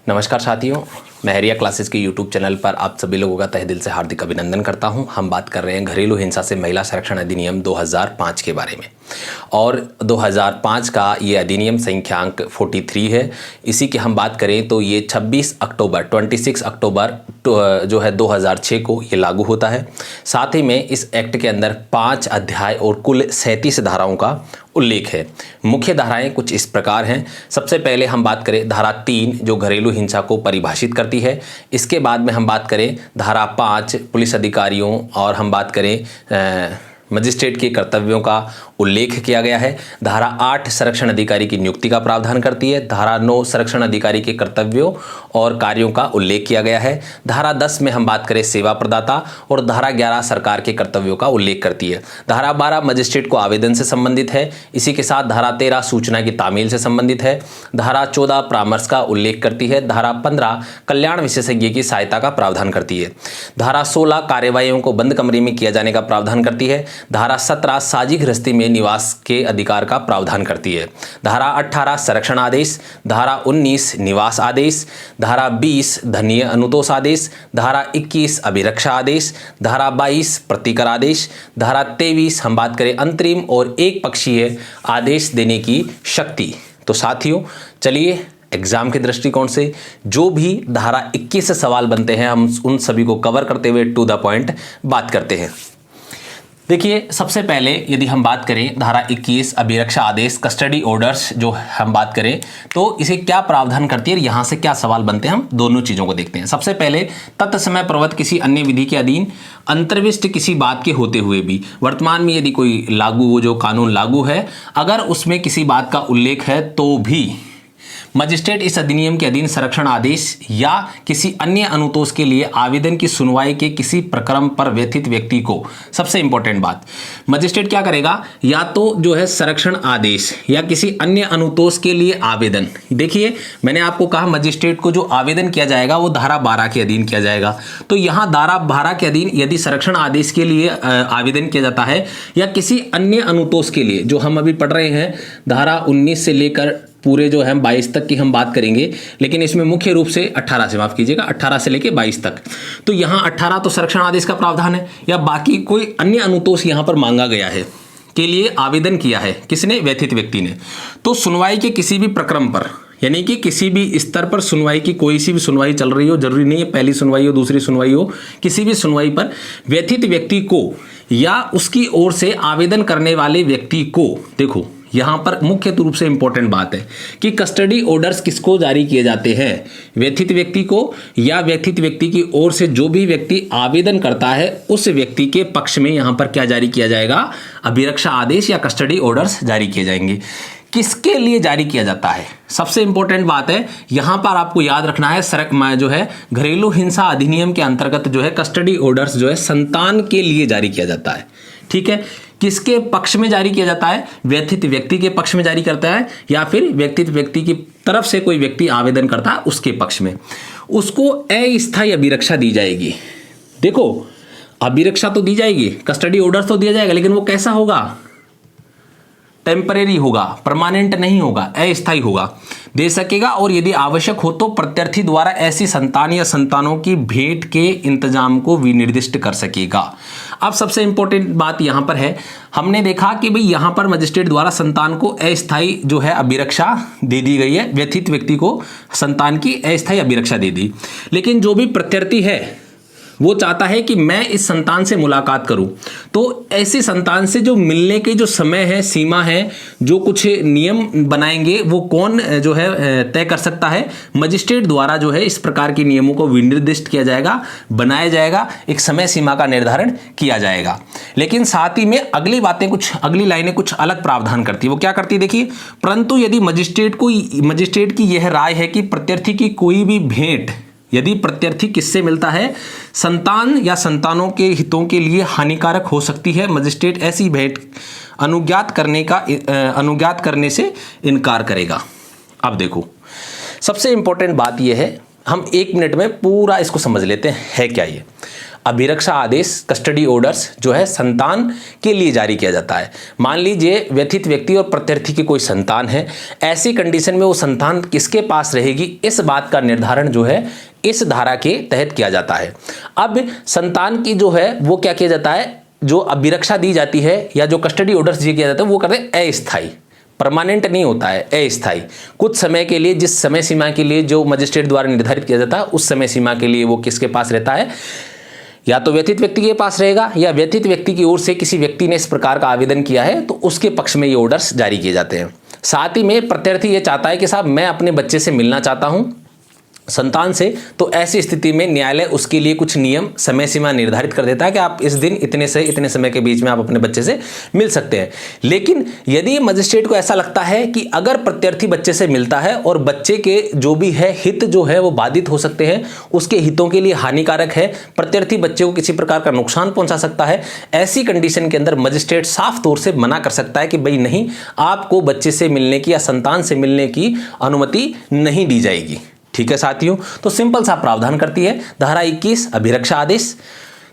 नमस्कार साथियों, मैं हरिया क्लासेस के यूट्यूब चैनल पर आप सभी लोगों का तहे दिल से हार्दिक अभिनंदन करता हूं। हम बात कर रहे हैं घरेलू हिंसा से महिला संरक्षण अधिनियम 2005 के बारे में। और 2005 का ये अधिनियम संख्यांक 43 है। इसी की हम बात करें तो ये 26 अक्टूबर जो है 2006 को ये लागू होता है। साथ ही में इस एक्ट के अंदर 5 अध्याय और कुल 37 धाराओं का उल्लेख है। मुख्य धाराएं कुछ इस प्रकार हैं। सबसे पहले हम बात करें धारा 3 जो घरेलू हिंसा को परिभाषित करती है। इसके बाद में हम बात करें धारा 5 पुलिस अधिकारियों और हम बात करें मजिस्ट्रेट के कर्तव्यों का उल्लेख किया गया है। धारा 8 संरक्षण अधिकारी की नियुक्ति का प्रावधान करती है। धारा 9 संरक्षण अधिकारी के कर्तव्यों और कार्यों का उल्लेख किया गया है। धारा 10 में हम बात करें सेवा प्रदाता और धारा 11 सरकार के कर्तव्यों का उल्लेख करती है। धारा 12 मजिस्ट्रेट को आवेदन से संबंधित है। इसी के साथ धारा 13 सूचना की तामील से संबंधित है। धारा 14 परामर्श का उल्लेख करती है। धारा 15 कल्याण विशेषज्ञ की सहायता का प्रावधान करती है। धारा 16 कार्यवाहियों को बंद कमरे में किया जाने का प्रावधान करती है। धारा 17 साझी गृहस्थी में निवास के अधिकार का प्रावधान करती है। धारा 18 संरक्षण आदेश, धारा 19 निवास आदेश, धारा 20 धनीय अनुतोष आदेश, धारा 21 अभिरक्षा आदेश, धारा 22 प्रतिकर आदेश, धारा 23 हम बात करें अंतरिम और एक पक्षीय आदेश देने की शक्ति। तो साथियों चलिए एग्जाम के दृष्टिकोण से जो भी धारा 21 से सवाल बनते हैं हम उन सभी को कवर करते हुए टू द पॉइंट बात करते हैं। देखिए सबसे पहले यदि हम बात करें धारा 21 अभिरक्षा आदेश कस्टडी ऑर्डर्स जो हम बात करें तो इसे क्या प्रावधान करती है, यहाँ से क्या सवाल बनते हैं, हम दोनों चीज़ों को देखते हैं। सबसे पहले तत्समय प्रवृत्त किसी अन्य विधि के अधीन अंतर्विष्ट किसी बात के होते हुए भी वर्तमान में यदि कोई लागू जो कानून लागू है अगर उसमें किसी बात का उल्लेख है तो भी मजिस्ट्रेट इस अधिनियम के अधीन संरक्षण आदेश या किसी अन्य अनुतोष के लिए आवेदन की सुनवाई के किसी प्रक्रम पर व्यथित व्यक्ति को, सबसे इंपॉर्टेंट बात, मजिस्ट्रेट क्या करेगा, या तो जो है संरक्षण आदेश या किसी अन्य अनुतोष के लिए आवेदन। देखिए मैंने आपको कहा मजिस्ट्रेट को जो आवेदन किया जाएगा वो धारा 12 के अधीन किया जाएगा। तो यहाँ धारा 12 के अधीन यदि संरक्षण आदेश के लिए आवेदन किया जाता है या किसी अन्य अनुतोष के लिए, जो हम अभी पढ़ रहे हैं धारा 19 से लेकर पूरे जो है 22 तक की हम बात करेंगे, लेकिन इसमें मुख्य रूप से 18 से, माफ कीजिएगा, 18 से लेके 22 तक। तो यहाँ 18 तो संरक्षण आदेश का प्रावधान है या बाकी कोई अन्य अनुतोष यहाँ पर मांगा गया है के लिए आवेदन किया है किसने, व्यथित व्यक्ति ने। तो सुनवाई के किसी भी प्रक्रम पर यानी कि किसी भी स्तर पर सुनवाई की कोई सी भी सुनवाई चल रही हो, जरूरी नहीं है पहली सुनवाई हो दूसरी सुनवाई हो, किसी भी सुनवाई पर व्यथित व्यक्ति को या उसकी ओर से आवेदन करने वाले व्यक्ति को, देखो यहाँ पर मुख्य रूप से इंपॉर्टेंट बात है कि कस्टडी ऑर्डर्स किसको जारी किए जाते हैं, व्यथित व्यक्ति को या व्यथित व्यक्ति की ओर से जो भी व्यक्ति आवेदन करता है उस व्यक्ति के पक्ष में यहाँ पर क्या जारी किया जाएगा, अभिरक्षा आदेश या कस्टडी ऑर्डर्स जारी किए जाएंगे। किसके लिए जारी किया जाता है, सबसे इंपॉर्टेंट बात है यहां पर आपको याद रखना है जो है घरेलू हिंसा अधिनियम के अंतर्गत जो है कस्टडी ऑर्डर्स जो है संतान के लिए जारी किया जाता है। ठीक है, किसके पक्ष में जारी किया जाता है, व्यथित व्यक्ति के पक्ष में जारी करता है या फिर व्यथित व्यक्ति की तरफ से कोई व्यक्ति आवेदन करता है उसके पक्ष में, उसको अस्थायी अभिरक्षा दी जाएगी। देखो अभिरक्षा तो दी जाएगी, कस्टडी ऑर्डर तो दिया जाएगा, लेकिन वो कैसा होगा, टेम्परेरी होगा, परमानेंट नहीं होगा, अस्थायी होगा, दे सकेगा। और यदि आवश्यक हो तो प्रत्यर्थी द्वारा ऐसी संतान या संतानों की भेंट के इंतजाम को विनिर्दिष्ट कर सकेगा। अब सबसे इंपॉर्टेंट बात यहां पर है, हमने देखा कि भाई यहां पर मजिस्ट्रेट द्वारा संतान को अस्थायी जो है अभिरक्षा दे दी गई है, व्यथित व्यक्ति को संतान की अस्थायी अभिरक्षा दे दी, लेकिन जो भी प्रत्यर्थी है वो चाहता है कि मैं इस संतान से मुलाकात करूं, तो ऐसी संतान से जो मिलने के जो समय है, सीमा है, जो कुछ नियम बनाएंगे वो कौन जो है तय कर सकता है, मजिस्ट्रेट द्वारा जो है इस प्रकार के नियमों को विनिर्दिष्ट किया जाएगा, बनाया जाएगा, एक समय सीमा का निर्धारण किया जाएगा। लेकिन साथ ही में अगली बातें कुछ, अगली लाइनें कुछ अलग प्रावधान करती है। वो क्या करती है देखिए, परंतु यदि मजिस्ट्रेट की यह राय है कि प्रत्यर्थी की कोई भी भेंट, यदि प्रत्यर्थी किससे मिलता है, संतान या संतानों के हितों के लिए हानिकारक हो सकती है, मजिस्ट्रेट ऐसी भेंट अनुज्ञात करने से इनकार करेगा। अब देखो सबसे इंपॉर्टेंट बात यह है, हम 1 मिनट में पूरा इसको समझ लेते हैं क्या ये। अभिरक्षा आदेश कस्टडी ऑर्डर्स जो है संतान के लिए जारी किया जाता है। मान लीजिए व्यथित व्यक्ति और प्रत्यर्थी की कोई संतान है, ऐसी कंडीशन में वो संतान किसके पास रहेगी, इस बात का निर्धारण जो है इस धारा के तहत किया जाता है। अब संतान की जो है वो क्या किया जाता है, जो अभिरक्षा दी जाती है या जो कस्टडी ऑर्डर्स दिए किया जाता है वो कहते हैं अस्थायी, परमानेंट नहीं होता है, अस्थायी। कुछ समय के लिए, जिस समय सीमा के लिए जो मजिस्ट्रेट द्वारा निर्धारित किया जाता है उस समय सीमा के लिए वो किसके पास रहता है, या तो व्यथित व्यक्ति के पास रहेगा या व्यथित व्यक्ति की ओर से किसी व्यक्ति ने इस प्रकार का आवेदन किया है तो उसके पक्ष में ये ऑर्डर्स जारी किए जाते हैं। साथ ही में प्रत्यर्थी ये चाहता है कि साहब मैं अपने बच्चे से मिलना चाहता हूं, संतान से, तो ऐसी स्थिति में न्यायालय उसके लिए कुछ नियम समय सीमा निर्धारित कर देता है कि आप इस दिन इतने से इतने समय के बीच में आप अपने बच्चे से मिल सकते हैं। लेकिन यदि मजिस्ट्रेट को ऐसा लगता है कि अगर प्रत्यर्थी बच्चे से मिलता है और बच्चे के जो भी है हित जो है वो बाधित हो सकते हैं, उसके हितों के लिए हानिकारक है, प्रत्यर्थी बच्चे को किसी प्रकार का नुकसान पहुंचा सकता है, ऐसी कंडीशन के अंदर मजिस्ट्रेट साफ तौर से मना कर सकता है कि भाई नहीं, आपको बच्चे से मिलने की या संतान से मिलने की अनुमति नहीं दी जाएगी। ठीक है साथियों, तो सिंपल सा प्रावधान करती है धारा 21 अभिरक्षा आदेश।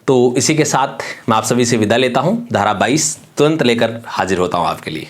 तो इसी के साथ मैं आप सभी से विदा लेता हूं। धारा 22 तुरंत लेकर हाजिर होता हूं आपके लिए।